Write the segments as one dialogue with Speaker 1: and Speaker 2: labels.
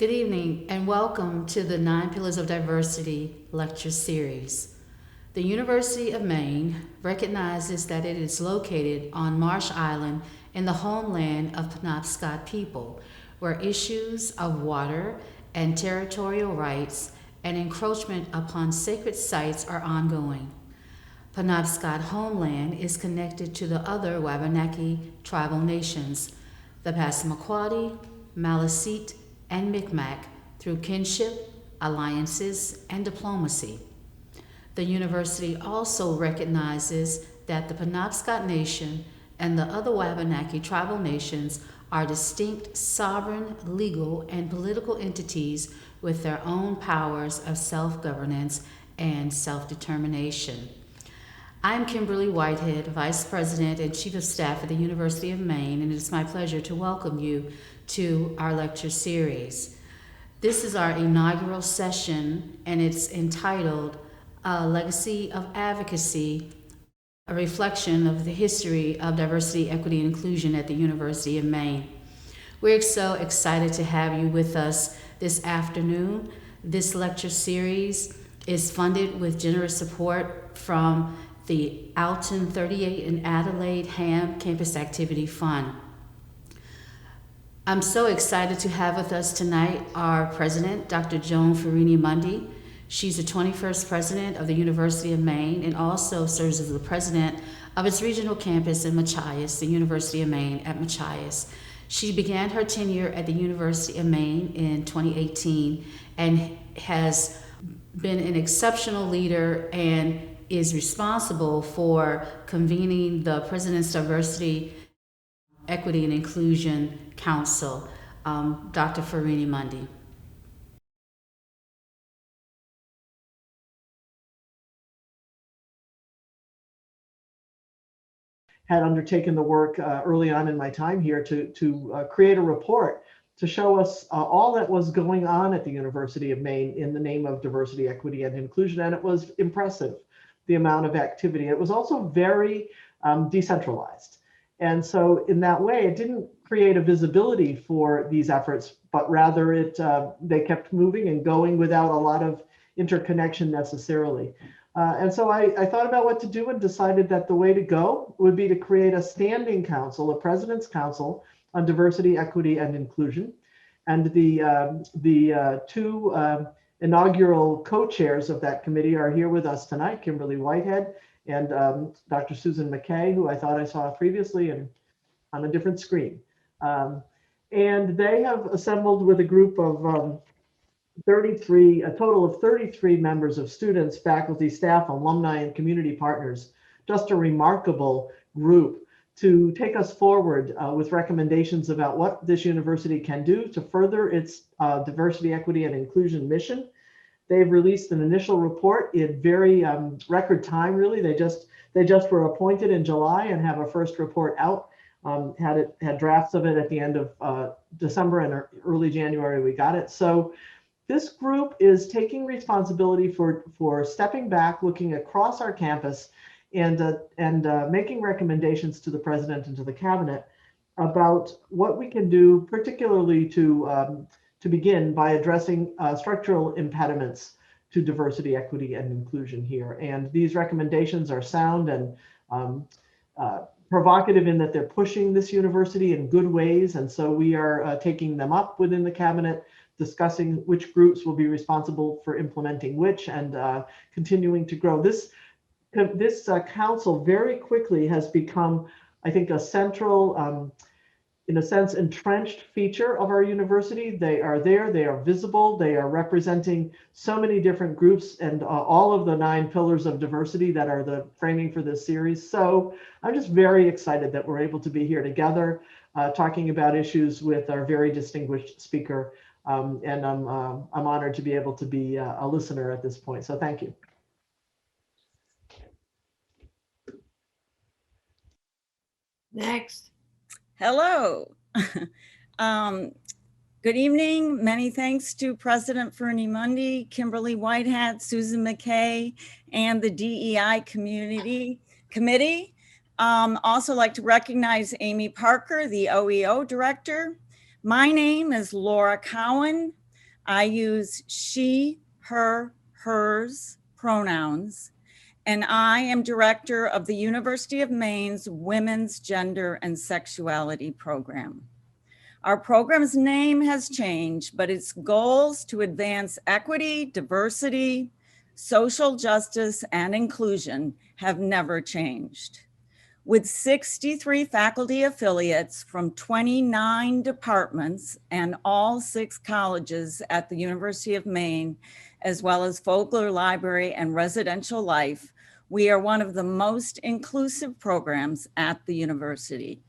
Speaker 1: Good evening and welcome to the Nine Pillars of Diversity lecture series. The University of Maine recognizes that it is located on Marsh Island in the homeland of Penobscot people, where issues of water and territorial rights and encroachment upon sacred sites are ongoing. Penobscot homeland is connected to the other Wabanaki tribal nations, the Passamaquoddy, Maliseet, and Micmac, through kinship, alliances, and diplomacy. The university also recognizes that the Penobscot Nation and the other Wabanaki tribal nations are distinct, sovereign, legal, and political entities with their own powers of self governance and self determination. I'm Kimberly Whitehead, Vice President and Chief of Staff at the University of Maine, and it is my pleasure to welcome you to our lecture series. This is our inaugural session, and it's entitled A Legacy of Advocacy, a reflection of the history of diversity, equity, and inclusion at the University of Maine. We're so excited to have you with us this afternoon. This lecture series is funded with generous support from the Alton 38 and Adelaide Ham Campus Activity Fund. I'm so excited to have with us tonight our president, Dr. Joan Farini Mundy. She's the 21st president of the University of Maine and also serves as the president of its regional campus in Machias, the University of Maine at Machias. She began her tenure at the University of Maine in 2018 and has been an exceptional leader and is responsible for convening the President's Diversity, Equity, and Inclusion Council. Dr. Farini Mundy.
Speaker 2: Had undertaken the work early on in my time here to create a report to show us all that was going on at the University of Maine in the name of diversity, equity, and inclusion. And it was impressive, the amount of activity. It was also very decentralized. And so in that way, it didn't create a visibility for these efforts, but rather they kept moving and going without a lot of interconnection necessarily. And so I thought about what to do and decided that the way to go would be to create a standing council, a president's council on diversity, equity, and inclusion. And the two inaugural co-chairs of that committee are here with us tonight, Kimberly Whitehead and Dr. Susan McKay, who I thought I saw previously and on a different screen. And they have assembled with a group of 33, a total of 33 members of students, faculty, staff, alumni, and community partners. Just a remarkable group to take us forward with recommendations about what this university can do to further its diversity, equity, and inclusion mission. They've released an initial report in very record time, really. They just were appointed in July and have a first report out. Had drafts of it at the end of December and early January. We got it. So this group is taking responsibility for stepping back, looking across our campus, and making recommendations to the president and to the cabinet about what we can do, particularly to begin by addressing structural impediments to diversity, equity, and inclusion here. And these recommendations are sound and provocative in that they're pushing this university in good ways. And so we are taking them up within the cabinet, discussing which groups will be responsible for implementing which, and continuing to grow. This council very quickly has become, I think, a central, in a sense, entrenched feature of our university. They are there, they are visible, they are representing so many different groups and all of the 9 pillars of diversity that are the framing for this series. So I'm just very excited that we're able to be here together, talking about issues with our very distinguished speaker. And I'm honored to be able to be a listener at this point. So thank you.
Speaker 3: Next.
Speaker 4: Hello. Good evening. Many thanks to President Farini Mundy, Kimberly Whitehead, Susan McKay, and the DEI Committee. Also like to recognize Amy Parker, the OEO Director. My name is Laura Cowan. I use she, her, hers pronouns, and I am director of the University of Maine's Women's Gender and Sexuality Program. Our program's name has changed, but its goals to advance equity, diversity, social justice, and inclusion have never changed. With 63 faculty affiliates from 29 departments and all 6 colleges at the University of Maine, as well as Folger Library and Residential Life, we are one of the most inclusive programs at the university.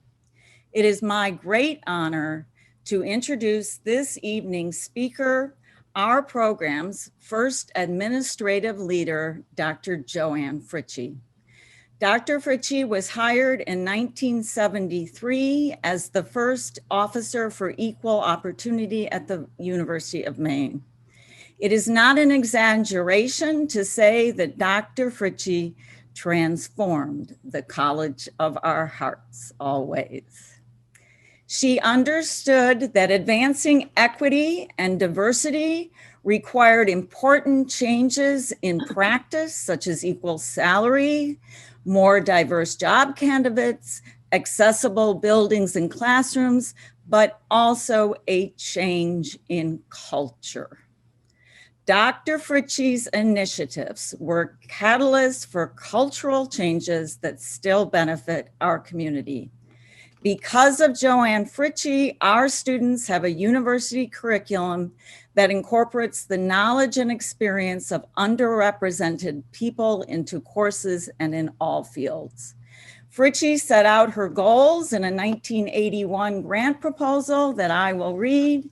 Speaker 4: It is my great honor to introduce this evening's speaker, our program's first administrative leader, Dr. JoAnn Fritchie. Dr. Fritchie was hired in 1973 as the first officer for equal opportunity at the University of Maine. It is not an exaggeration to say that Dr. Fritchie transformed the College of Our Hearts always. She understood that advancing equity and diversity required important changes in practice, such as equal salary, more diverse job candidates, accessible buildings and classrooms, but also a change in culture. Dr. Fritchie's initiatives were catalysts for cultural changes that still benefit our community. Because of JoAnn Fritchie, our students have a university curriculum that incorporates the knowledge and experience of underrepresented people into courses and in all fields. Fritchie set out her goals in a 1981 grant proposal that I will read.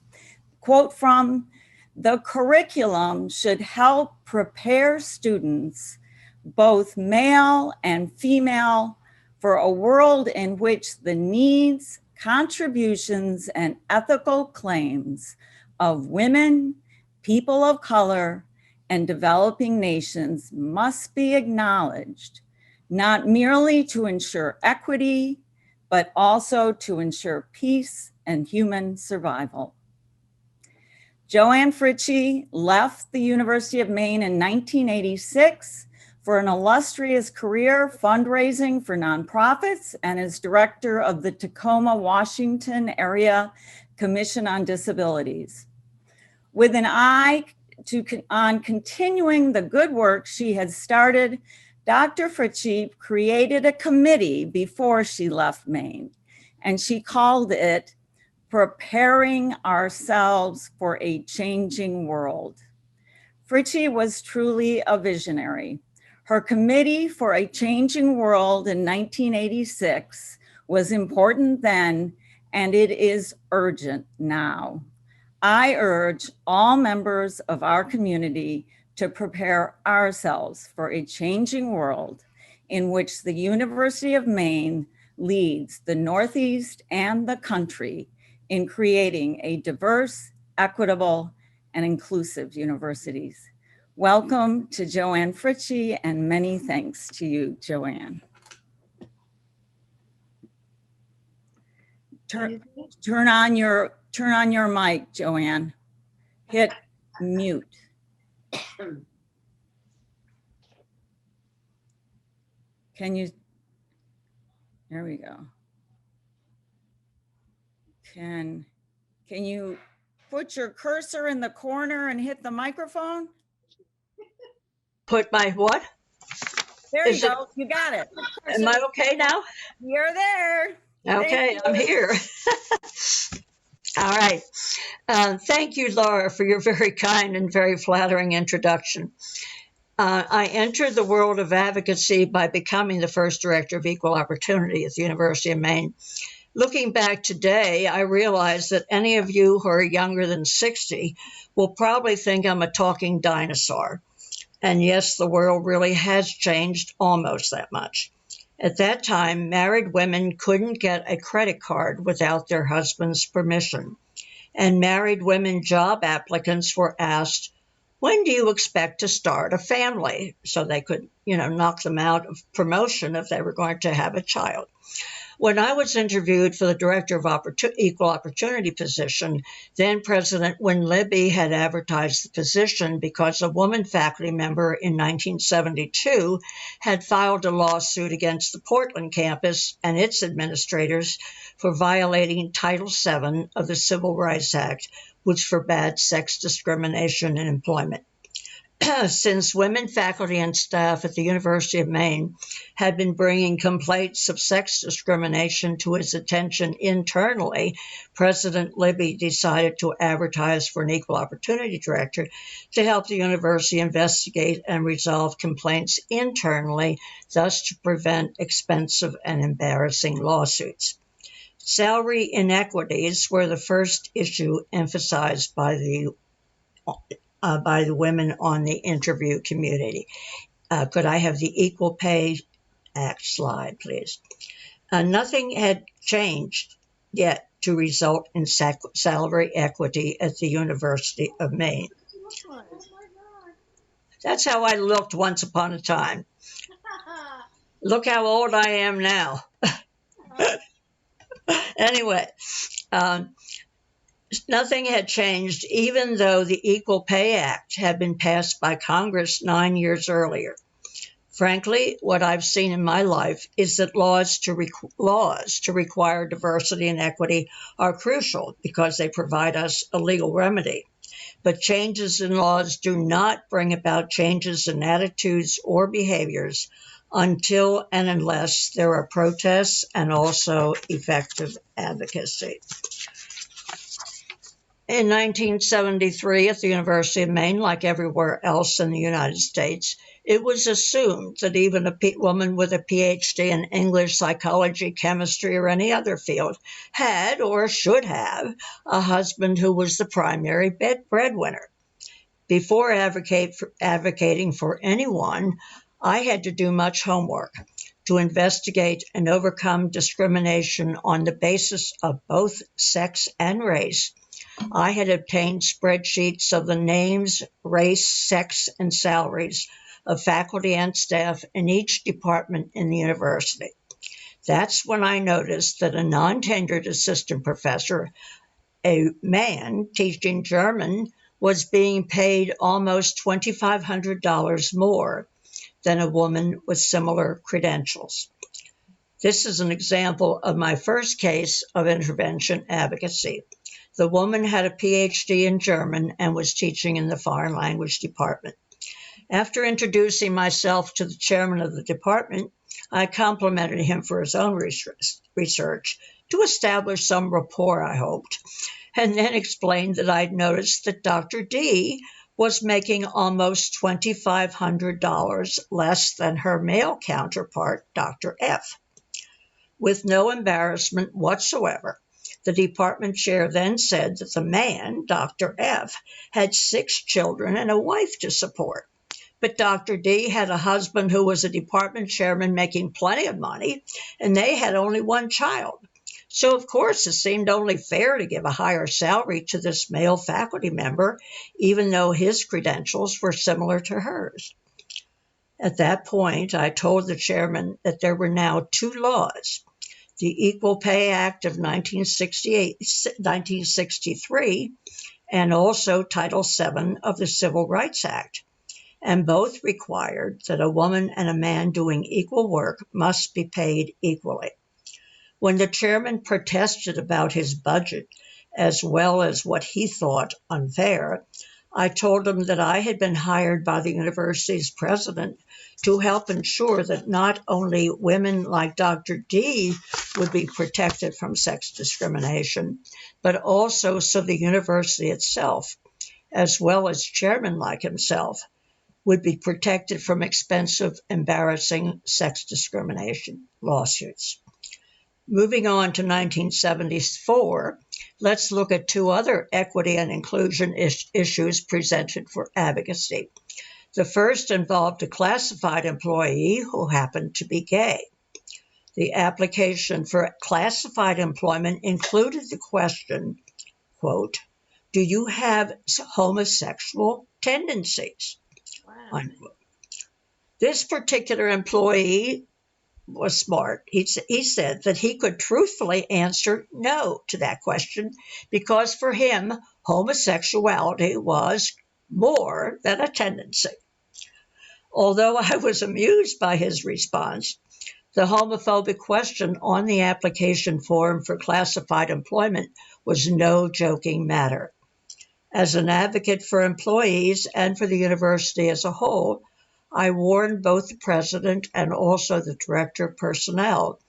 Speaker 4: Quote from, "The curriculum should help prepare students, both male and female, for a world in which the needs, contributions, and ethical claims of women, people of color, and developing nations must be acknowledged, not merely to ensure equity, but also to ensure peace and human survival." JoAnn Fritchie left the University of Maine in 1986 for an illustrious career fundraising for nonprofits and is director of the Tacoma, Washington Area Commission on Disabilities. With an eye on continuing the good work she had started, Dr. Fritchie created a committee before she left Maine, and she called it Preparing Ourselves for a Changing World. Fritchie was truly a visionary. Her committee for a changing world in 1986 was important then, and it is urgent now. I urge all members of our community to prepare ourselves for a changing world in which the University of Maine leads the Northeast and the country in creating a diverse, equitable, and inclusive universities. Welcome to JoAnn Fritchie, and many thanks to you, JoAnn. Turn on your mic, JoAnn. Hit mute. Can you, there we go. Can you put your cursor in the corner and hit the microphone?
Speaker 3: Put my what?
Speaker 4: There you go. You got it.
Speaker 3: Am I okay now?
Speaker 4: You're there.
Speaker 3: Okay, I'm here. All right. Thank you, Laura, for your very kind and very flattering introduction. I entered the world of advocacy by becoming the first director of equal opportunity at the University of Maine. Looking back today, I realize that any of you who are younger than 60 will probably think I'm a talking dinosaur. And yes, the world really has changed almost that much. At that time, married women couldn't get a credit card without their husband's permission. And married women job applicants were asked, "When do you expect to start a family?" So they could, knock them out of promotion if they were going to have a child. When I was interviewed for the Director of Equal Opportunity position, then President Win Libby had advertised the position because a woman faculty member in 1972 had filed a lawsuit against the Portland campus and its administrators for violating Title VII of the Civil Rights Act, which forbade sex discrimination in employment. Since women faculty and staff at the University of Maine had been bringing complaints of sex discrimination to his attention internally, President Libby decided to advertise for an equal opportunity director to help the university investigate and resolve complaints internally, thus to prevent expensive and embarrassing lawsuits. Salary inequities were the first issue emphasized by the women on the interview community. Could I have the Equal Pay Act slide, please? Nothing had changed yet to result in salary equity at the University of Maine. That's how I looked once upon a time. Look how old I am now. Anyway, nothing had changed, even though the Equal Pay Act had been passed by Congress 9 years earlier. Frankly, what I've seen in my life is that laws to require diversity and equity are crucial because they provide us a legal remedy. But changes in laws do not bring about changes in attitudes or behaviors until and unless there are protests and also effective advocacy. In 1973, at the University of Maine, like everywhere else in the United States, it was assumed that even a woman with a PhD in English, psychology, chemistry, or any other field had or should have a husband who was the primary breadwinner. Before advocating for anyone, I had to do much homework to investigate and overcome discrimination on the basis of both sex and race. I had obtained spreadsheets of the names, race, sex, and salaries of faculty and staff in each department in the university. That's when I noticed that a non-tenured assistant professor, a man teaching German, was being paid almost $2,500 more than a woman with similar credentials. This is an example of my first case of intervention advocacy. The woman had a PhD in German and was teaching in the foreign language department. After introducing myself to the chairman of the department, I complimented him for his own research to establish some rapport, I hoped, and then explained that I'd noticed that Dr. D was making almost $2,500 less than her male counterpart, Dr. F. With no embarrassment whatsoever, the department chair then said that the man, Dr. F, had 6 children and a wife to support. But Dr. D had a husband who was a department chairman making plenty of money, and they had only 1 child. So, of course, it seemed only fair to give a higher salary to this male faculty member, even though his credentials were similar to hers. At that point, I told the chairman that there were now 2 laws, the Equal Pay Act of 1963 and also Title VII of the Civil Rights Act, and both required that a woman and a man doing equal work must be paid equally. When the chairman protested about his budget, as well as what he thought unfair, I told him that I had been hired by the university's president to help ensure that not only women like Dr. D would be protected from sex discrimination, but also so the university itself, as well as chairmen like himself, would be protected from expensive, embarrassing sex discrimination lawsuits. Moving on to 1974, let's look at 2 other equity and inclusion issues presented for advocacy. The first involved a classified employee who happened to be gay. The application for classified employment included the question, quote, "Do you have homosexual tendencies?"
Speaker 1: Wow.
Speaker 3: Unquote. This particular employee was smart. He said that he could truthfully answer no to that question because for him, homosexuality was more than a tendency. Although I was amused by his response, the homophobic question on the application form for classified employment was no joking matter. As an advocate for employees and for the university as a whole, I warned both the president and also the director of personnel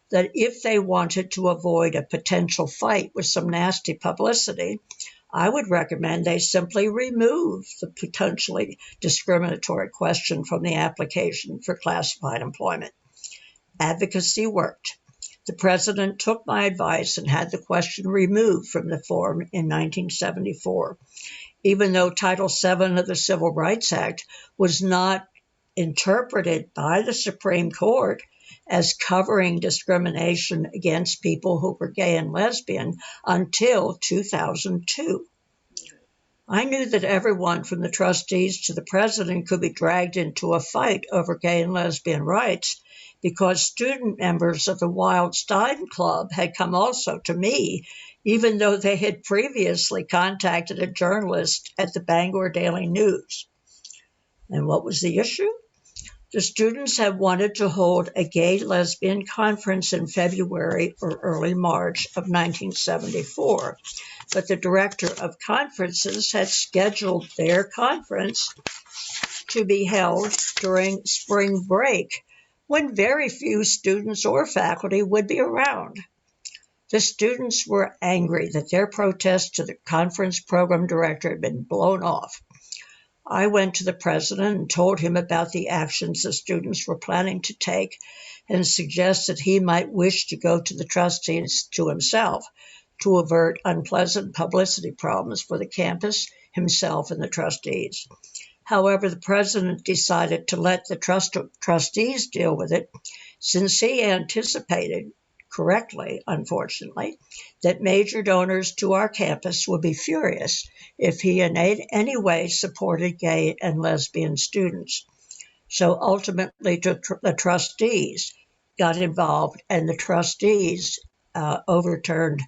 Speaker 3: that if they wanted to avoid a potential fight with some nasty publicity, I would recommend they simply remove the potentially discriminatory question from the application for classified employment. Advocacy worked. The president took my advice and had the question removed from the form in 1974, even though Title VII of the Civil Rights Act was not interpreted by the Supreme Court as covering discrimination against people who were gay and lesbian until 2002. I knew that everyone from the trustees to the president could be dragged into a fight over gay and lesbian rights because student members of the Wildstein Club had come also to me, even though they had previously contacted a journalist at the Bangor Daily News. And what was the issue? The students had wanted to hold a gay-lesbian conference in February or early March of 1974, but the director of conferences had scheduled their conference to be held during spring break, when very few students or faculty would be around. The students were angry that their protest to the conference program director had been blown off. I went to the president and told him about the actions the students were planning to take and suggested he might wish to go to the trustees to himself to avert unpleasant publicity problems for the campus, himself, and the trustees. However, the president decided to let the trustees deal with it since he anticipated, correctly, unfortunately, that major donors to our campus would be furious if he in any way supported gay and lesbian students. So ultimately, the trustees got involved, and the trustees overturned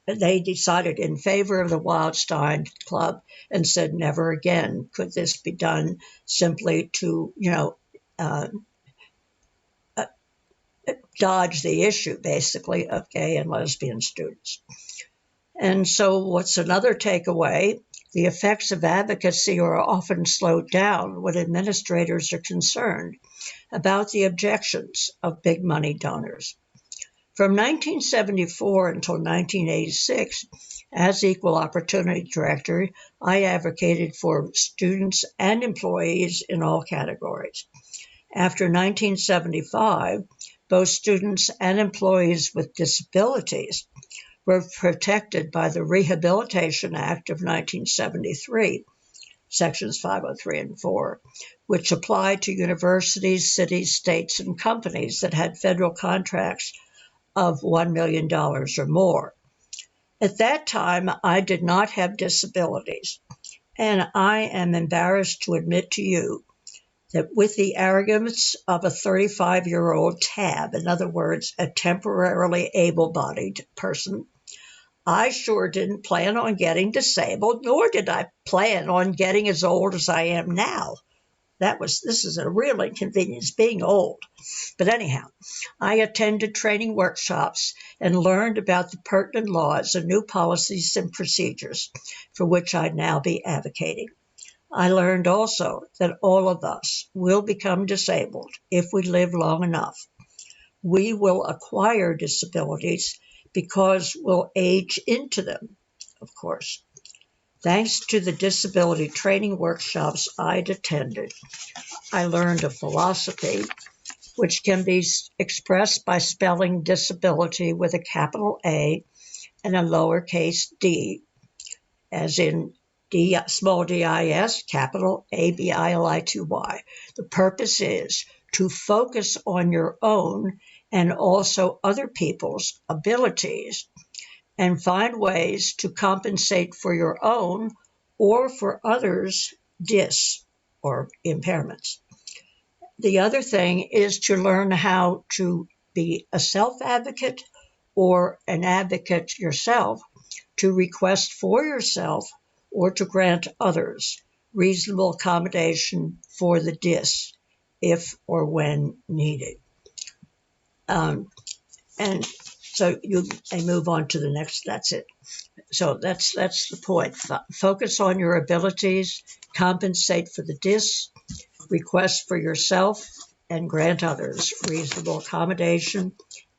Speaker 3: they decided in favor of the Wildstein Club and said never again could this be done simply to, dodge the issue, basically, of gay and lesbian students. And so what's another takeaway? The effects of advocacy are often slowed down when administrators are concerned about the objections of big money donors. From 1974 until 1986, as Equal Opportunity Director, I advocated for students and employees in all categories. After 1975, both students and employees with disabilities were protected by the Rehabilitation Act of 1973, Sections 503 and 4, which applied to universities, cities, states, and companies that had federal contracts of $1 million or more. At that time, I did not have disabilities, and I am embarrassed to admit to you that with the arrogance of a 35-year-old tab, in other words, a temporarily able-bodied person, I sure didn't plan on getting disabled, nor did I plan on getting as old as I am now. This is a real inconvenience, being old. But anyhow, I attended training workshops and learned about the pertinent laws and new policies and procedures for which I'd now be advocating. I learned also that all of us will become disabled if we live long enough. We will acquire disabilities because we'll age into them, of course. Thanks to the disability training workshops I'd attended, I learned a philosophy which can be expressed by spelling disability with a capital A and a lowercase d, as in D, small d-I-S, capital A-B-I-L-I-T-Y. The purpose is to focus on your own and also other people's abilities and find ways to compensate for your own or for others' dis or impairments. the other thing is to learn how to be a self-advocate or an advocate yourself, to request for yourself or to grant others reasonable accommodation for the DIS if or when needed. And so you may move on to the next. That's it. So that's the point. Focus on your abilities, compensate for the DIS, request for yourself, and grant others reasonable accommodation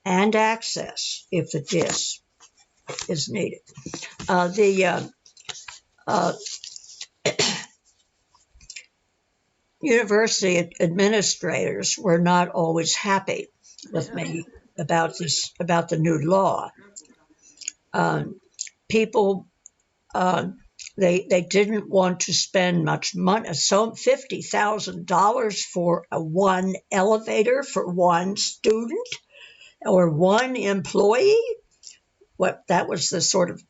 Speaker 3: and access if the DIS is needed. The university administrators were not always happy with me about the new law. People, they didn't want to spend much money, so $50,000 for one elevator for one student or one employee. That was the sort of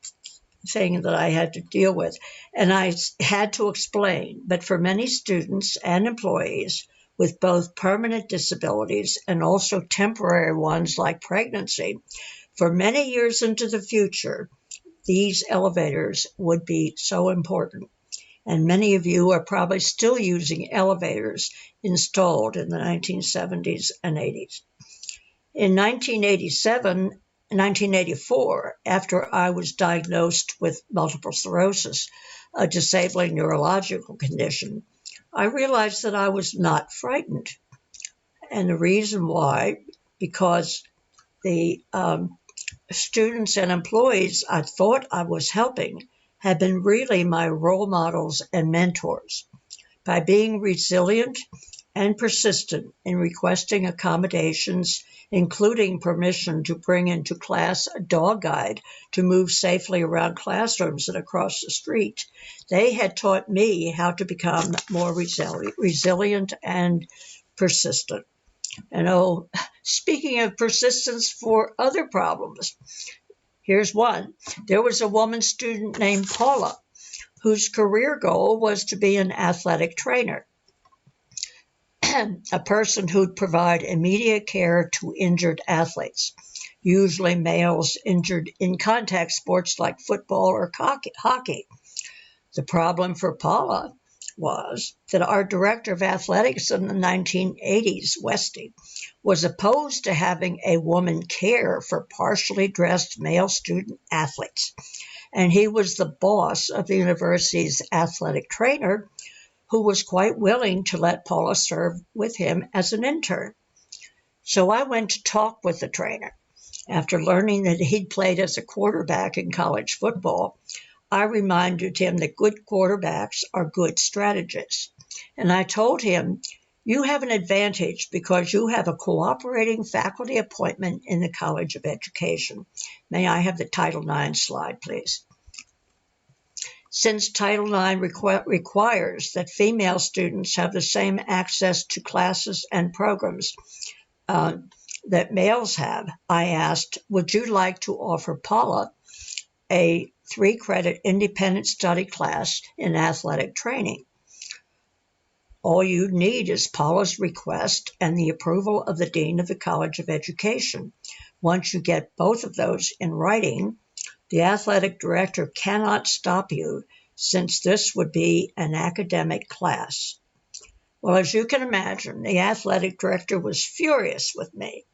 Speaker 3: thing that I had to deal with. And I had to explain that for many students and employees with both permanent disabilities and also temporary ones like pregnancy, for many years into the future, these elevators would be so important. And many of you are probably still using elevators installed in the 1970s and 80s. In 1984, after I was diagnosed with multiple sclerosis, a disabling neurological condition, I realized that I was not frightened. And the reason why, because the students and employees I thought I was helping had been really my role models and mentors. By being resilient and persistent in requesting accommodations, including permission to bring into class a dog guide to move safely around classrooms and across the street, they had taught me how to become more resilient and persistent. And speaking of persistence for other problems, here's one. There was a woman student named Paula whose career goal was to be an athletic trainer, a person who'd provide immediate care to injured athletes, usually males injured in contact sports like football or hockey. The problem for Paula was that our director of athletics in the 1980s, Westy, was opposed to having a woman care for partially dressed male student athletes. And he was the boss of the university's athletic trainer, who was quite willing to let Paula serve with him as an intern. So I went to talk with the trainer. After learning that he'd played as a quarterback in college football, I reminded him that good quarterbacks are good strategists. And I told him, you have an advantage because you have a cooperating faculty appointment in the College of Education. May I have the Title IX slide, please? Since Title IX requires that female students have the same access to classes and programs that males have, I asked, would you like to offer Paula a 3-credit independent study class in athletic training? All you need is Paula's request and the approval of the Dean of the College of Education. Once you get both of those in writing, the athletic director cannot stop you, since this would be an academic class. Well, as you can imagine, the athletic director was furious with me,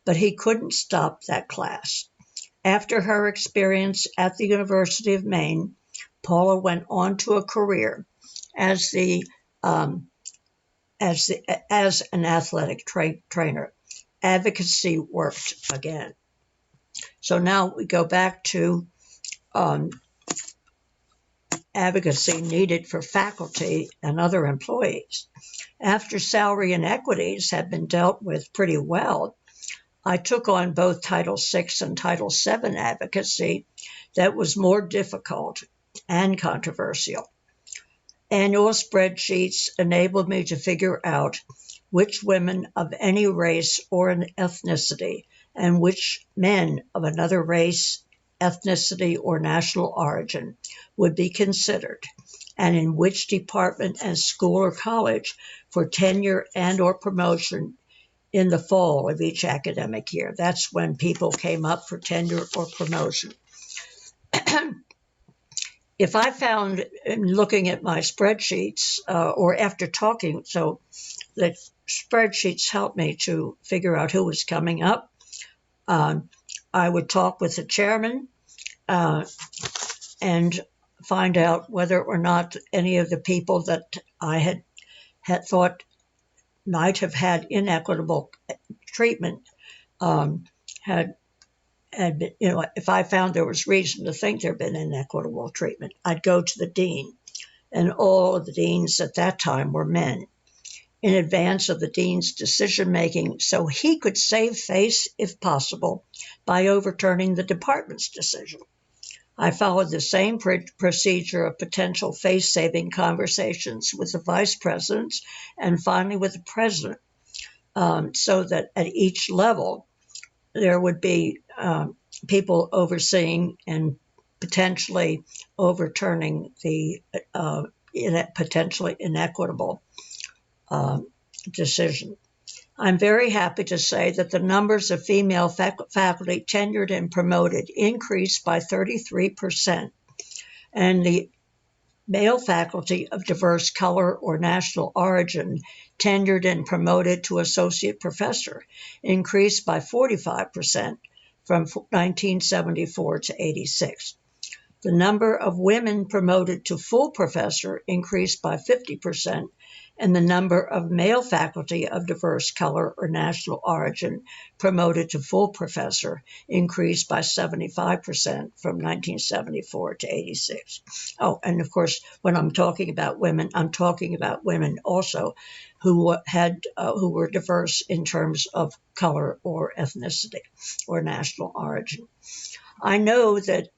Speaker 3: but he couldn't stop that class. After her experience at the University of Maine, Paula went on to a career as an athletic trainer. Advocacy worked again. So now we go back to advocacy needed for faculty and other employees. After salary inequities had been dealt with pretty well, I took on both Title VI and Title VII advocacy that was more difficult and controversial. Annual spreadsheets enabled me to figure out which women of any race or an ethnicity and which men of another race ethnicity, or national origin would be considered, and in which department and school or college for tenure and or promotion in the fall of each academic year. That's when people came up for tenure or promotion. If I found, in looking at my spreadsheets, or after talking, so the spreadsheets helped me to figure out who was coming up. I would talk with the chairman and find out whether or not any of the people that I had thought might have had inequitable treatment had been, if I found there was reason to think there had been inequitable treatment, I'd go to the dean. And all of the deans at that time were men, in advance of the dean's decision making, so he could save face, if possible, by overturning the department's decision. I followed the same procedure of potential face-saving conversations with the vice presidents and finally with the president, so that at each level there would be people overseeing and potentially overturning the potentially inequitable decision. I'm very happy to say that the numbers of female faculty tenured and promoted increased by 33%, and the male faculty of diverse color or national origin tenured and promoted to associate professor increased by 45% from 1974 to 86. The number of women promoted to full professor increased by 50%, and the number of male faculty of diverse color or national origin promoted to full professor increased by 75% from 1974 to 86. Oh, and of course, when I'm talking about women, I'm talking about women also who were diverse in terms of color or ethnicity or national origin. I knew that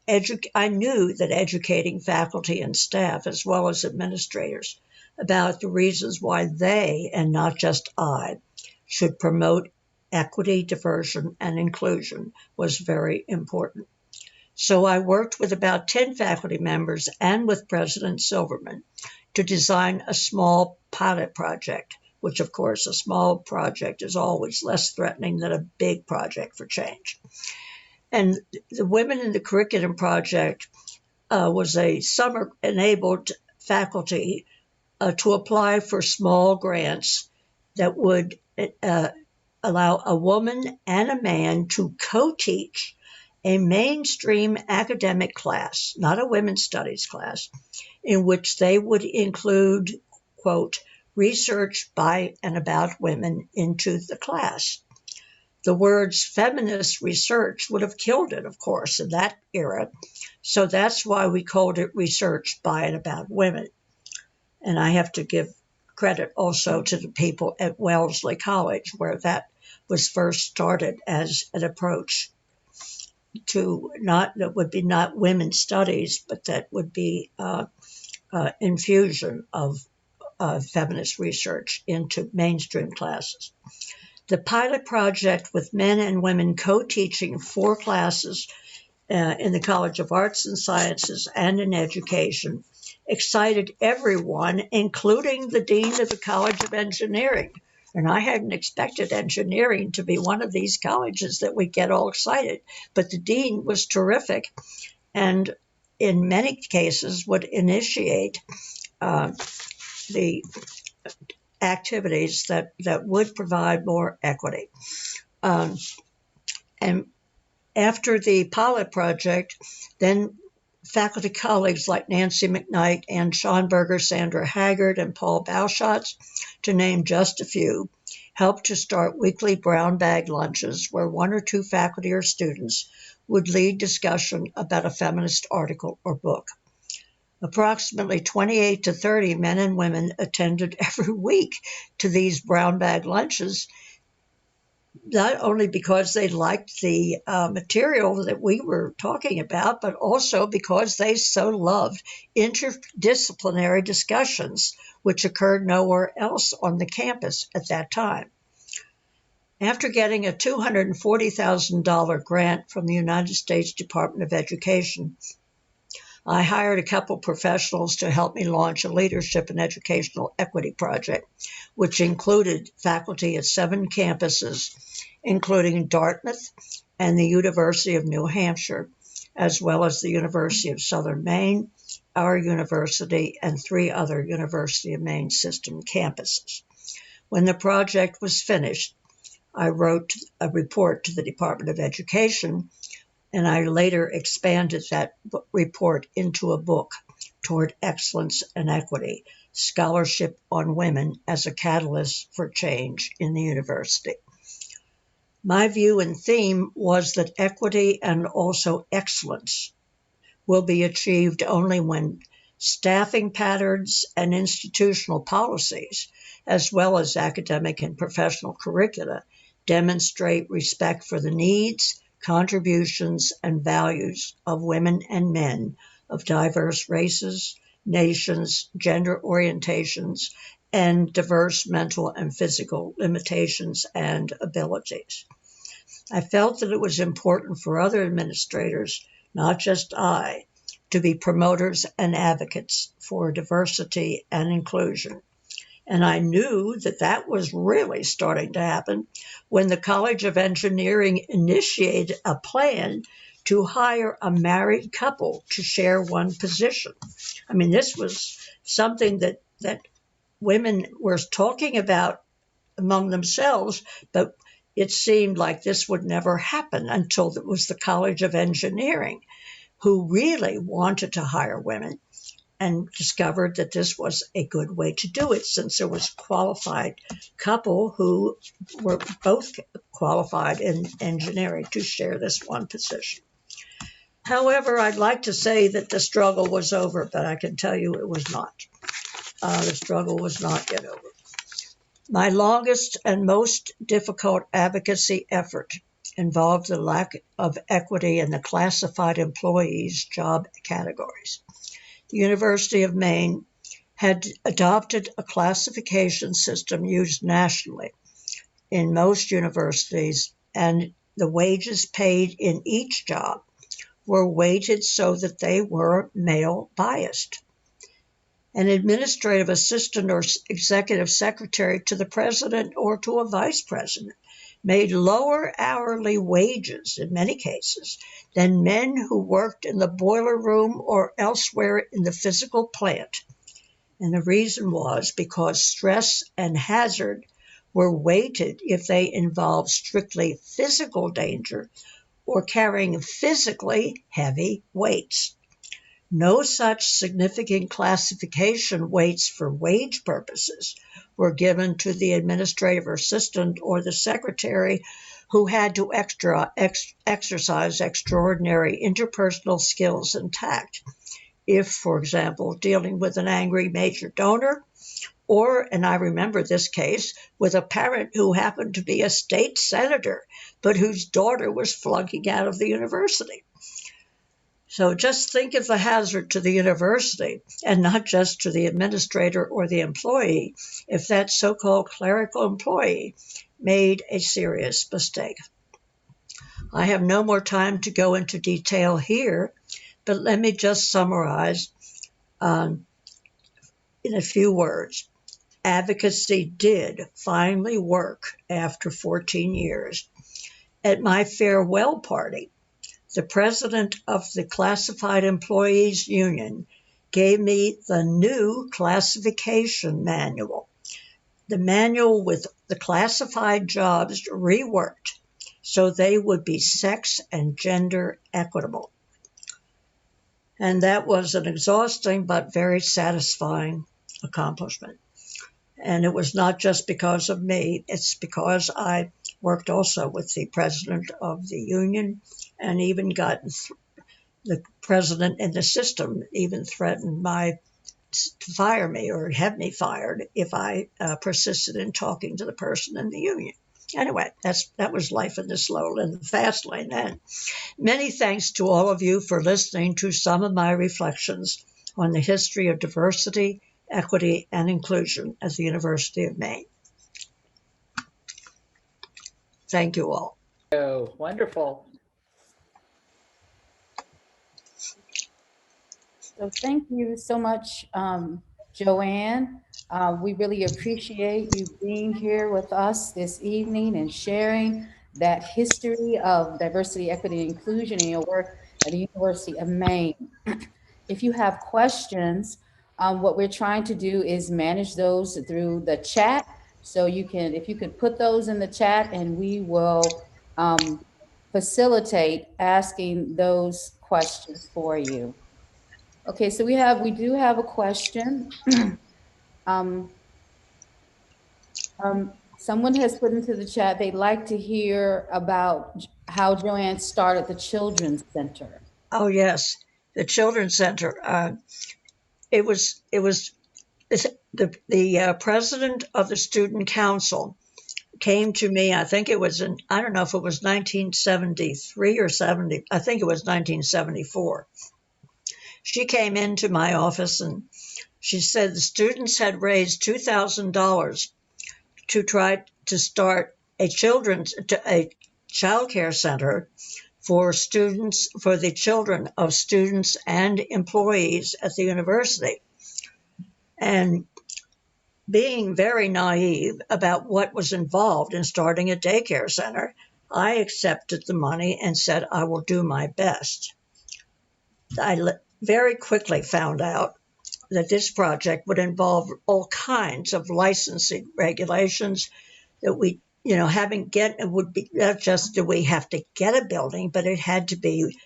Speaker 3: educating faculty and staff, as well as administrators, about the reasons why they, and not just I, should promote equity, diversity, and inclusion was very important. So I worked with about 10 faculty members and with President Silverman to design a small pilot project, which of course a small project is always less threatening than a big project for change. And the Women in the Curriculum Project was a summer-enabled faculty to apply for small grants that would allow a woman and a man to co-teach a mainstream academic class, not a women's studies class, in which they would include, quote, research by and about women into the class. The words feminist research would have killed it, of course, in that era. So that's why we called it research by and about women. And I have to give credit also to the people at Wellesley College, where that was first started as an approach to that would be not women's studies, but that would be infusion of feminist research into mainstream classes. The pilot project with men and women co-teaching 4 classes in the College of Arts and Sciences and in education excited everyone, including the Dean of the College of Engineering. And I hadn't expected engineering to be one of these colleges that we get all excited. But the dean was terrific and in many cases would initiate the activities that would provide more equity. And after the pilot project, then faculty colleagues like Nancy McKnight, Ann Schonberger, Sandra Haggard, and Paul Bauschatz, to name just a few, helped to start weekly brown bag lunches where 1 or 2 faculty or students would lead discussion about a feminist article or book. Approximately 28 to 30 men and women attended every week to these brown bag lunches, not only because they liked the material that we were talking about, but also because they so loved interdisciplinary discussions, which occurred nowhere else on the campus at that time. After getting a $240,000 grant from the United States Department of Education, I hired a couple professionals to help me launch a leadership and educational equity project, which included faculty at 7 campuses, including Dartmouth and the University of New Hampshire, as well as the University of Southern Maine, our university, and 3 other University of Maine system campuses. When the project was finished, I wrote a report to the Department of Education, and I later expanded that report into a book, Toward Excellence and Equity: Scholarship on Women as a Catalyst for Change in the University. My view and theme was that equity and also excellence will be achieved only when staffing patterns and institutional policies, as well as academic and professional curricula, demonstrate respect for the needs, contributions, and values of women and men of diverse races, nations, gender orientations, and diverse mental and physical limitations and abilities. I felt that it was important for other administrators, not just I, to be promoters and advocates for diversity and inclusion. And I knew that that was really starting to happen when the College of Engineering initiated a plan to hire a married couple to share one position. I mean, this was something that women were talking about among themselves, but it seemed like this would never happen until it was the College of Engineering who really wanted to hire women, and discovered that this was a good way to do it, since there was a qualified couple who were both qualified in engineering to share this one position. However, I'd like to say that the struggle was over, but I can tell you it was not. The struggle was not yet over. My longest and most difficult advocacy effort involved the lack of equity in the classified employees' job categories. The University of Maine had adopted a classification system used nationally in most universities, and the wages paid in each job were weighted so that they were male biased. An administrative assistant or executive secretary to the president or to a vice president made lower hourly wages in many cases than men who worked in the boiler room or elsewhere in the physical plant. And the reason was because stress and hazard were weighted if they involved strictly physical danger or carrying physically heavy weights. No such significant classification weights for wage purposes were given to the administrative assistant or the secretary who had to exercise extraordinary interpersonal skills and tact. If, for example, dealing with an angry major donor, or, and I remember this case, with a parent who happened to be a state senator, but whose daughter was flunking out of the university. So just think of the hazard to the university, and not just to the administrator or the employee, if that so-called clerical employee made a serious mistake. I have no more time to go into detail here, but let me just summarize in a few words. Advocacy did finally work after 14 years. At my farewell party, the president of the Classified Employees Union gave me the new classification manual, the manual with the classified jobs reworked so they would be sex and gender equitable. And that was an exhausting but very satisfying accomplishment. And it was not just because of me, it's because I worked also with the president of the union, and even got the president in the system even threatened to fire me or have me fired if I persisted in talking to the person in the union. Anyway, that was life in the slow and the fast lane then. Many thanks to all of you for listening to some of my reflections on the history of diversity, equity, and inclusion at the University of Maine. Thank you all.
Speaker 5: Oh, wonderful.
Speaker 1: So thank you so much, Joanne. We really appreciate you being here with us this evening and sharing that history of diversity, equity, and inclusion in your work at the University of Maine. If you have questions, what we're trying to do is manage those through the chat. So if you could put those in the chat, and we will facilitate asking those questions for you. Okay, so we do have a question. um, Someone has put into the chat, they'd like to hear about how Joanne started the Children's Center.
Speaker 3: Oh, yes, the Children's Center. It was the president of the student council came to me. I think it was I don't know if it was 1973 or 70. I think it was 1974. She came into my office and she said the students had raised $2,000 to try to start a child care center for the children of students and employees at the university. And being very naive about what was involved in starting a daycare center, I accepted the money and said, I will do my best. I very quickly found out that this project would involve all kinds of licensing regulations that we, it would be not just do we have to get a building, but it had to be,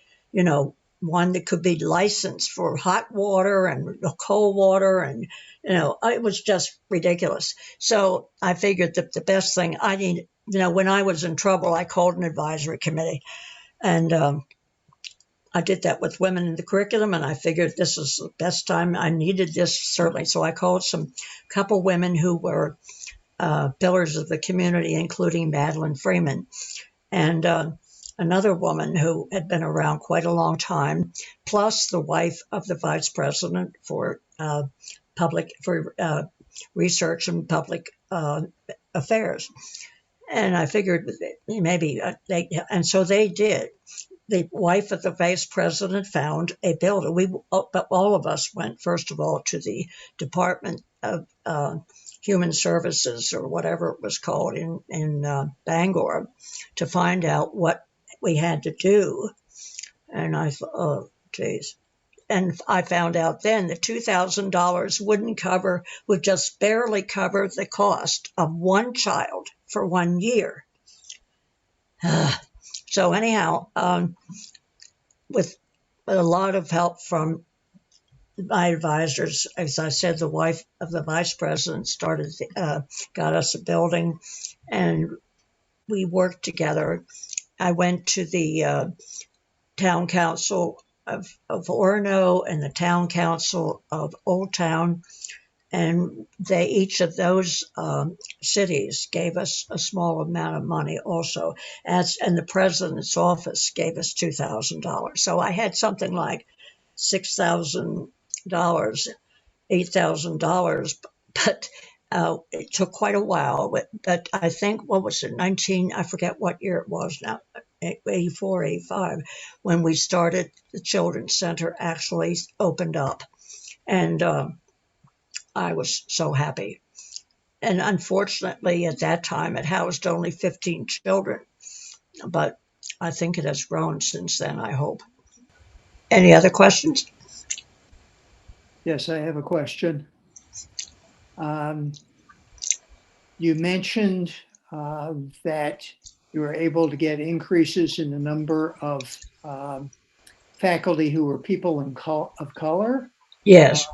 Speaker 3: one that could be licensed for hot water and cold water. And, it was just ridiculous. So I figured that the best thing I need, when I was in trouble, I called an advisory committee, and I did that with women in the curriculum, and I figured this is the best time. I needed this, certainly. So I called couple women who were pillars of the community, including Madeline Freeman, and another woman who had been around quite a long time, plus the wife of the vice president for research and public affairs. And I figured maybe and so they did. The wife of the vice president found a building. But all of us went, first of all, to the Department of Human Services, or whatever it was called, in Bangor, to find out what we had to do. And I thought, oh, geez. And I found out then that $2,000 would just barely cover the cost of one child for 1 year. So anyhow, with a lot of help from my advisors, as I said, the wife of the vice president got us a building, and we worked together. I went to the town council of Orono and the town council of Old Town, and each of those cities gave us a small amount of money also, and the president's office gave us $2,000. So I had something like $6,000, $8,000, but it took quite a while. But I think, what was it, I forget what year it was now, 84, 85, when we started, the Children's Center actually opened up. And I was so happy. And unfortunately, at that time, it housed only 15 children. But I think it has grown since then, I hope. Any other questions?
Speaker 6: Yes, I have a question. You mentioned that you were able to get increases in the number of faculty who were people of color.
Speaker 3: Yes.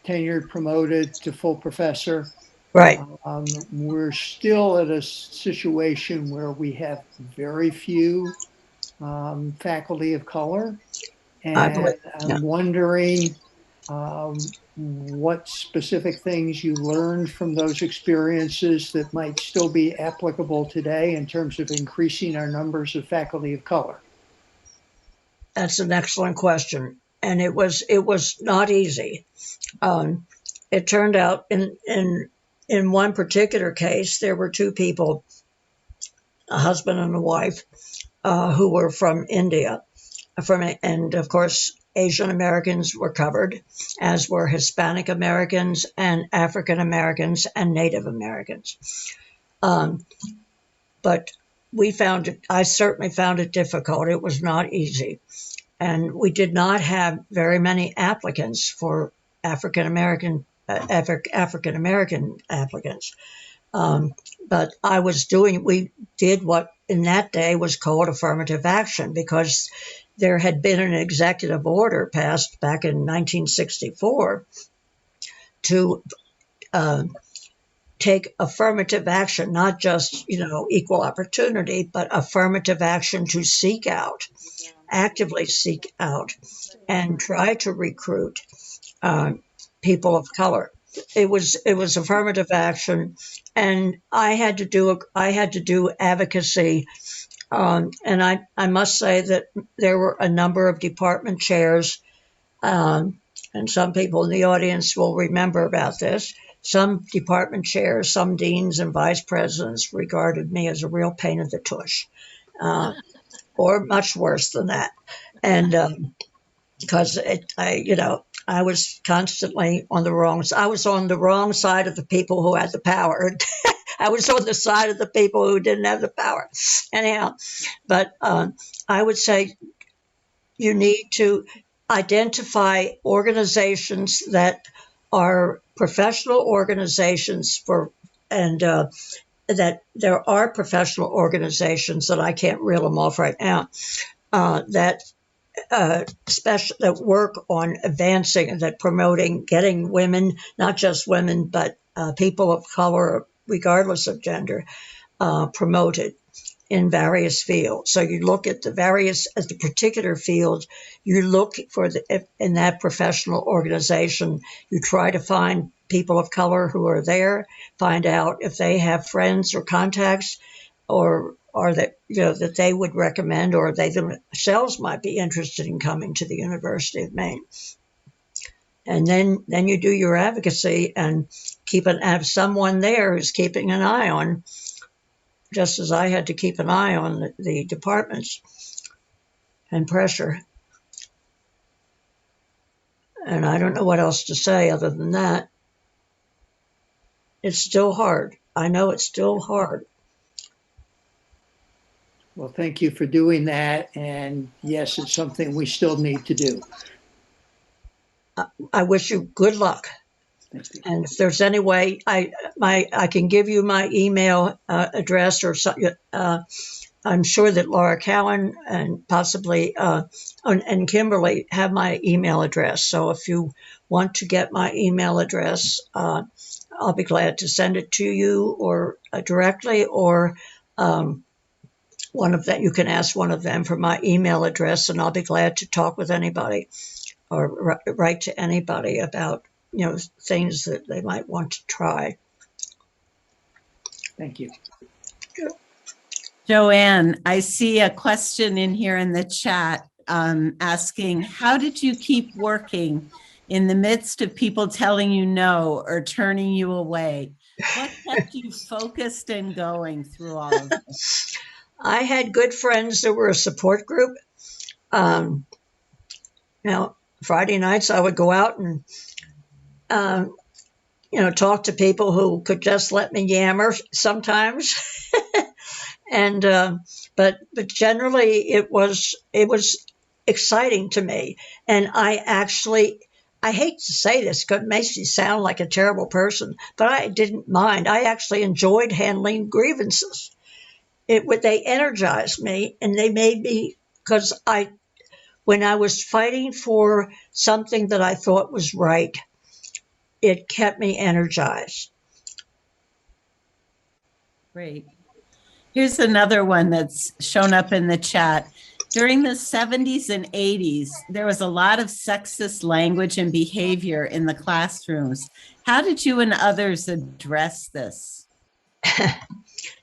Speaker 6: Tenured, promoted to full professor.
Speaker 3: Right.
Speaker 6: We're still at a situation where we have very few faculty of color. And I'm wondering what specific things you learned from those experiences that might still be applicable today in terms of increasing our numbers of faculty of color.
Speaker 3: That's an excellent question. And it was not easy. It turned out in one particular case, there were two people a husband and a wife who were from India. And of course, Asian Americans were covered, as were Hispanic Americans and African Americans and Native Americans. But I certainly found it difficult. It was not easy. And we did not have very many applicants for African American applicants. But we did what in that day was called affirmative action, because there had been an executive order passed back in 1964 to take affirmative action, not just, equal opportunity, but affirmative action to actively seek out and try to recruit people of color. It was affirmative action, and I had to do advocacy. And I must say that there were a number of department chairs, and some people in the audience will remember about this. Some department chairs, some deans and vice presidents regarded me as a real pain in the tush, or much worse than that. And because I was constantly on the wrong side. I was on the wrong side of the people who had the power. I was on the side of the people who didn't have the power. Anyhow, but I would say you need to identify organizations that are professional organizations and that there are professional organizations that I can't reel them off right now, that work on advancing and that promoting getting women, not just women, but people of color, regardless of gender, promoted in various fields. So you look at the particular field, you look for in that professional organization, you try to find people of color who are there, find out if they have friends or contacts or that that they would recommend, or they themselves might be interested in coming to the University of Maine. And then you do your advocacy and have someone there who's keeping an eye on, just as I had to keep an eye on the departments and pressure. And I don't know what else to say other than that. It's still hard. I know it's still hard.
Speaker 6: Well, thank you for doing that. And yes, it's something we still need to do.
Speaker 3: I wish you good luck.
Speaker 6: Thank you.
Speaker 3: And if there's any way, I can give you my email address, or I'm sure that Laura Cowan and possibly and Kimberly have my email address. So if you want to get my email address, I'll be glad to send it to you, or directly, or one of them. You can ask one of them for my email address, and I'll be glad to talk with anybody or write to anybody about things that they might want to try.
Speaker 6: Thank you.
Speaker 7: Joanne, I see a question in here in the chat asking, how did you keep working in the midst of people telling you no or turning you away? What kept you focused and going through all of this?
Speaker 3: I had good friends that were a support group. Friday nights I would go out and talk to people who could just let me yammer sometimes. And but generally it was exciting to me. And I hate to say this because it makes me sound like a terrible person, but I didn't mind. I actually enjoyed handling grievances. They energized me, and they made me, because when I was fighting for something that I thought was right, it kept me energized.
Speaker 7: Great. Here's another one that's shown up in the chat. During the 70s and 80s, there was a lot of sexist language and behavior in the classrooms. How did you and others address this?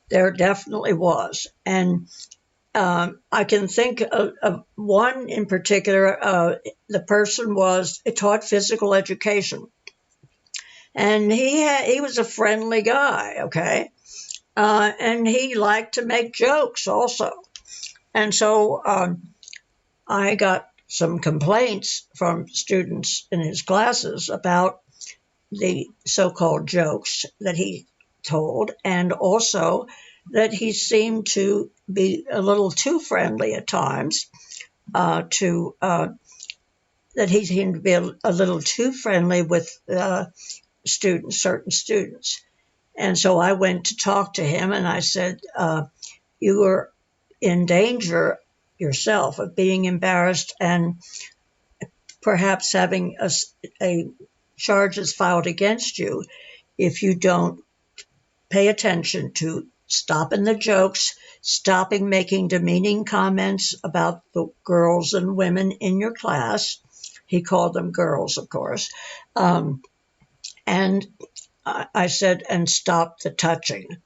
Speaker 3: There definitely was. And I can think of one in particular. The person taught physical education. And he was a friendly guy, okay? and he liked to make jokes also. And so I got some complaints from students in his classes about the so-called jokes that he told, and also that he seemed to be a little too friendly at times, that he seemed to be a little too friendly with certain students. And so I went to talk to him, and I said, you are in danger yourself of being embarrassed and perhaps having a charges filed against you if you don't pay attention to stopping the jokes, stopping making demeaning comments about the girls and women in your class. He called them girls, of course. And I said, and stop the touching.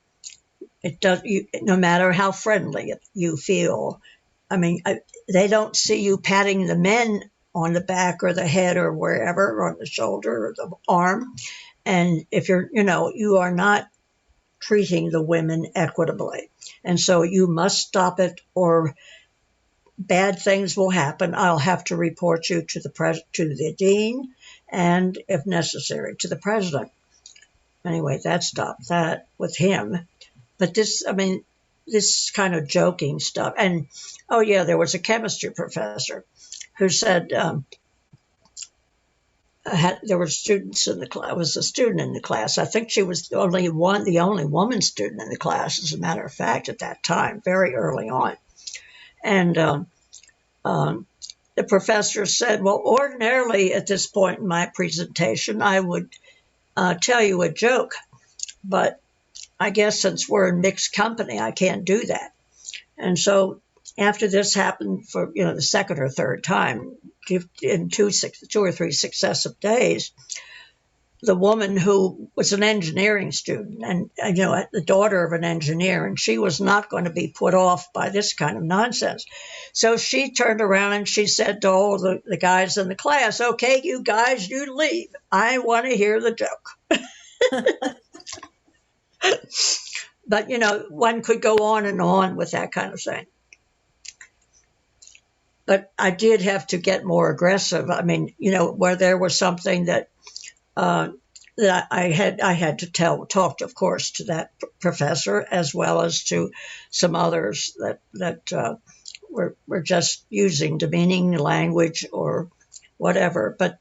Speaker 3: It does. No matter how friendly you feel. I mean, they don't see you patting the men on the back or the head or wherever, or on the shoulder or the arm. And if you are not treating the women equitably. And so you must stop it, or bad things will happen. I'll have to report you to the dean, and if necessary, to the president. Anyway, that stopped that with him. But this kind of joking stuff. And, oh yeah, there was a chemistry professor who said there were students in the class. Was a student in the class. I think she was the only woman student in the class, as a matter of fact, at that time, very early on. And the professor said, well, ordinarily at this point in my presentation, I would tell you a joke, but I guess since we're in mixed company, I can't do that. And so after this happened for the second or third time, in two or three successive days, the woman who was an engineering student and the daughter of an engineer, and she was not going to be put off by this kind of nonsense. So she turned around and she said to all the guys in the class, okay, you guys, you leave. I want to hear the joke. But, one could go on and on with that kind of thing. But I did have to get more aggressive. I mean, where there was something that I had to talk, of course, to that professor, as well as to some others that were just using demeaning language or whatever. But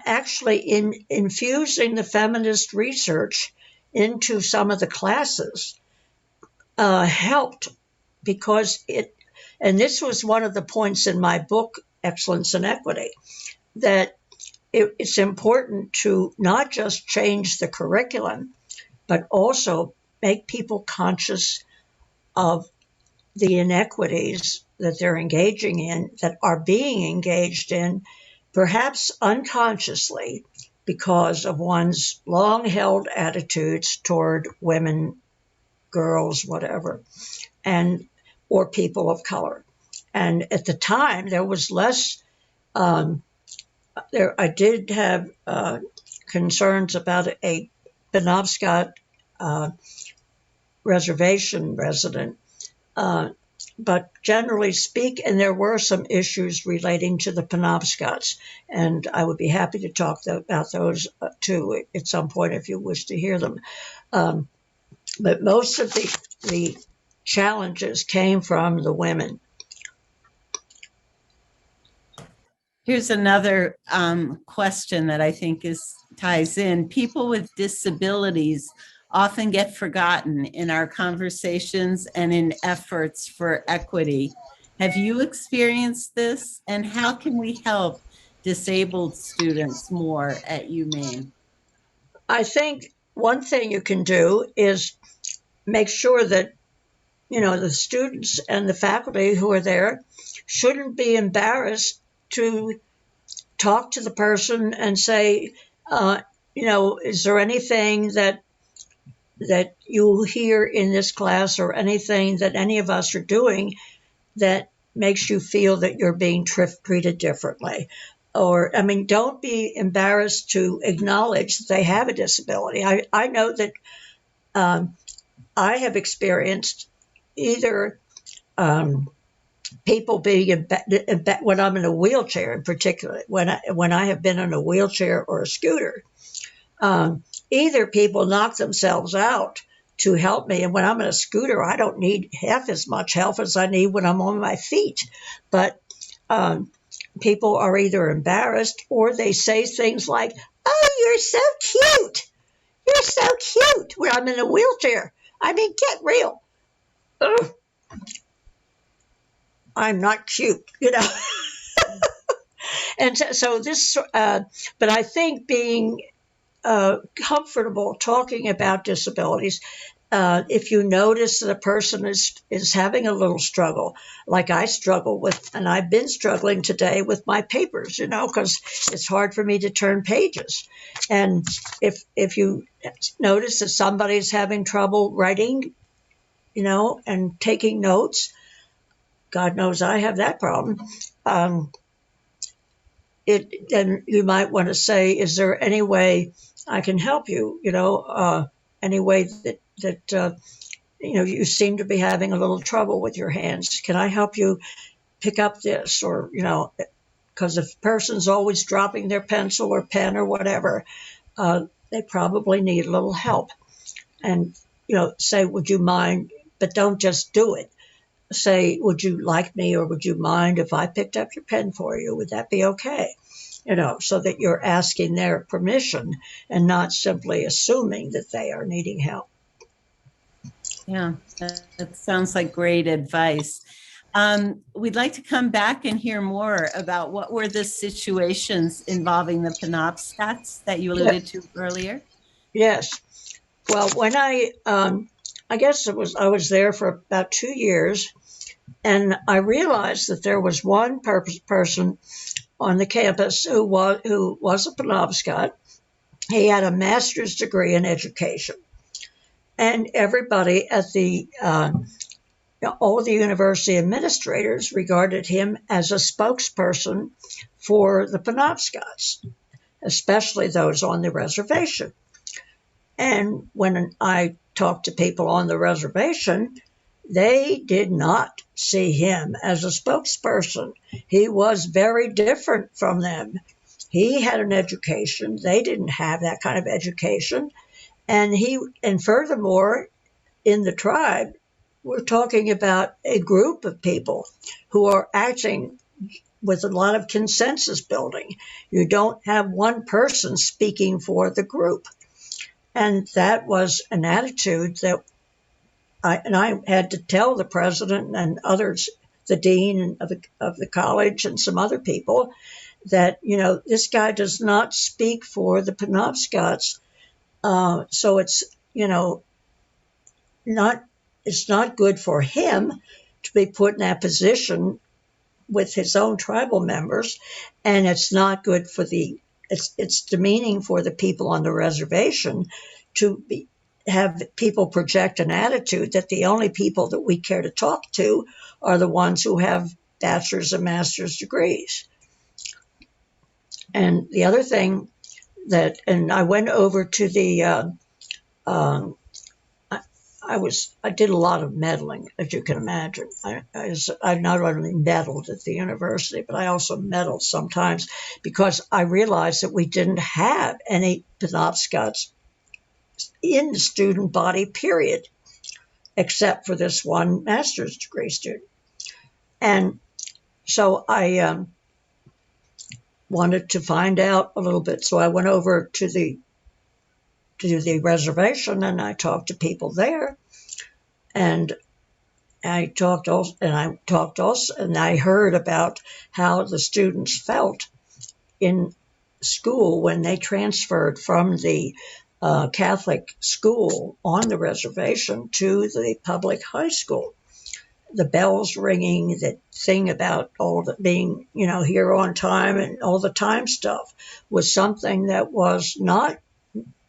Speaker 3: actually, in infusing the feminist research into some of the classes helped, because and this was one of the points in my book, Excellence in Equity, that it's important to not just change the curriculum, but also make people conscious of the inequities that they're engaging in, that are being engaged in, perhaps unconsciously, because of one's long-held attitudes toward women, girls, whatever, or people of color. And at the time, there was less. I did have concerns about a Penobscot reservation resident, but generally speaking, there were some issues relating to the Penobscots, and I would be happy to talk about those too at some point if you wish to hear them. But most of the challenges came from the women.
Speaker 7: Here's another question that I think ties in. People with disabilities often get forgotten in our conversations and in efforts for equity. Have you experienced this? And how can we help disabled students more at UMaine?
Speaker 3: I think one thing you can do is make sure that the students and the faculty who are there shouldn't be embarrassed to talk to the person and say, is there anything that you hear in this class, or anything that any of us are doing that makes you feel that you're being treated differently? Or, don't be embarrassed to acknowledge that they have a disability. I know that I have experienced either people being when I'm in a wheelchair, in particular, when I have been in a wheelchair or a scooter, either people knock themselves out to help me, and when I'm in a scooter, I don't need half as much help as I need when I'm on my feet. But people are either embarrassed or they say things like, "Oh, you're so cute. You're so cute," when I'm in a wheelchair. I mean, get real. Ugh. I'm not cute, you know. And so this, but I think being comfortable talking about disabilities, if you notice that a person is having a little struggle, like I struggle with, and I've been struggling today with my papers, you know, because it's hard for me to turn pages. And if you notice that somebody's having trouble writing, you know, and taking notes, God knows I have that problem. Then you might want to say, "Is there any way I can help you? You know, any way that you know, you seem to be having a little trouble with your hands. Can I help you pick up this?" Or, you know, because if a person's always dropping their pencil or pen or whatever, they probably need a little help. And, you know, say, "Would you mind?" But don't just do it. Say, "Would you like me, or would you mind if I picked up your pen for you? Would that be okay?" You know, so that you're asking their permission and not simply assuming that they are needing help.
Speaker 7: Yeah, that sounds like great advice. We'd like to come back and hear more about what were the situations involving the Penobscots that you alluded to earlier.
Speaker 3: Yes. Well, when I guess I was there for about 2 years, and I realized that there was one person on the campus who was a Penobscot. He had a master's degree in education, and everybody at all the university administrators regarded him as a spokesperson for the Penobscots, especially those on the reservation. And when I talked to people on the reservation, they did not see him as a spokesperson. He was very different from them. He had an education. They didn't have that kind of education. And furthermore, in the tribe, we're talking about a group of people who are acting with a lot of consensus building. You don't have one person speaking for the group. And that was an attitude that I had to tell the president and others, the dean of the college and some other people, that, you know, this guy does not speak for the Penobscots. So it's, you know, it's not good for him to be put in that position with his own tribal members, and it's not good for it's demeaning for the people on the reservation to have people project an attitude that the only people that we care to talk to are the ones who have bachelor's and master's degrees. And the other thing and I went over to the, I did a lot of meddling, as you can imagine. I not only meddled at the university, but I also meddled sometimes because I realized that we didn't have any Penobscots in the student body, period, except for this one master's degree student. And so I wanted to find out a little bit. So I went over to the reservation and I talked to people there. And I heard about how the students felt in school when they transferred from the Catholic school on the reservation to the public high school. The bells ringing, that thing about all the being, you know, here on time and all the time stuff was something that was not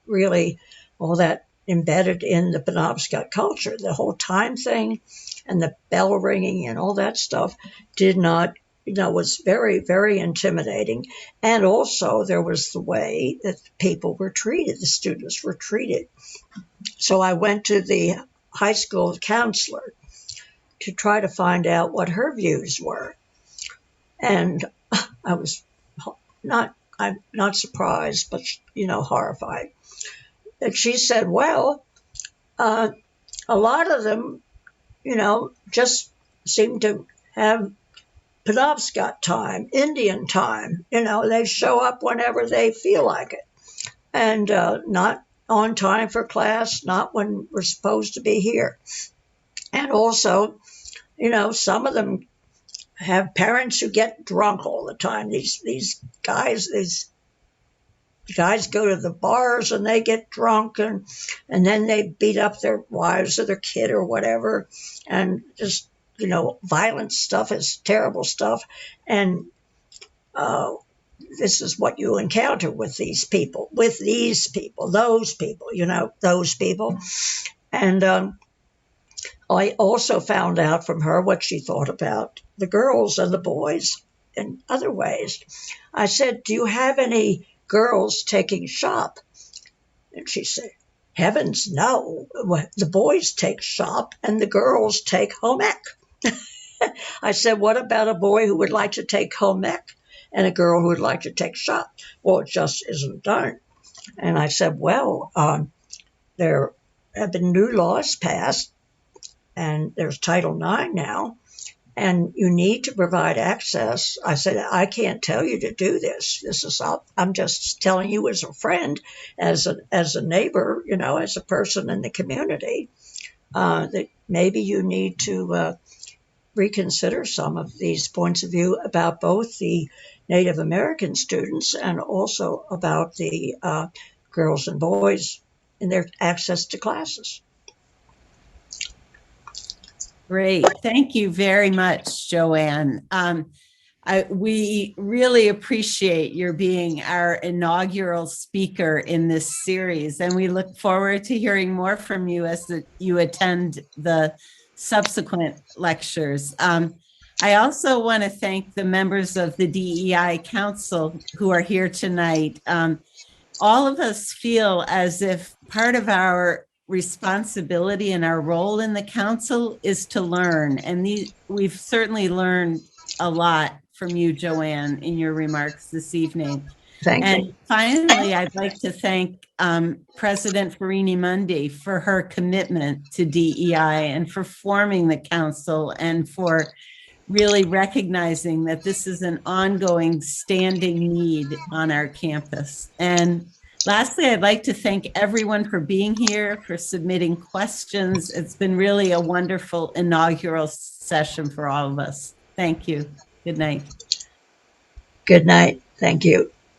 Speaker 3: really all that embedded in the Penobscot culture. The whole time thing and the bell ringing and all that stuff did not, you know, was very, very intimidating. And also there was the way that people were treated, the students were treated. So I went to the high school counselor to try to find out what her views were. And I was I'm not surprised, but, horrified. And she said, well, a lot of them, just seem to have Penobscot time, Indian time. They show up whenever they feel like it. And not on time for class, not when we're supposed to be here. And also, some of them have parents who get drunk all the time. These guys go to the bars and they get drunk and then they beat up their wives or their kid or whatever, and just violent stuff is terrible stuff. And this is what you encounter with these people, those people. And I also found out from her what she thought about the girls and the boys in other ways. I said, do you have any girls taking shop? And she said, heavens, no. The boys take shop and the girls take home ec. I said, what about a boy who would like to take home ec and a girl who would like to take shop? Well, it just isn't done. And I said, well, there have been new laws passed, and there's Title IX now, and you need to provide access. I said, I can't tell you to do this. I'm just telling you as a friend, as a neighbor, as a person in the community, that maybe you need to reconsider some of these points of view about both the Native American students and also about the girls and boys in their access to classes.
Speaker 7: Great. Thank you very much, Joanne. We really appreciate your being our inaugural speaker in this series, and we look forward to hearing more from you as you attend the subsequent lectures. I also want to thank the members of the DEI Council who are here tonight. All of us feel as if part of our responsibility and our role in the council is to learn. And we've certainly learned a lot from you, Joanne, in your remarks this evening.
Speaker 3: Thank you.
Speaker 7: And finally, I'd like to thank President Farini Mundy for her commitment to DEI and for forming the council and for really recognizing that this is an ongoing standing need on our campus. And lastly, I'd like to thank everyone for being here, for submitting questions. It's been really a wonderful inaugural session for all of us. Thank you. Good night.
Speaker 3: Good night. Thank you.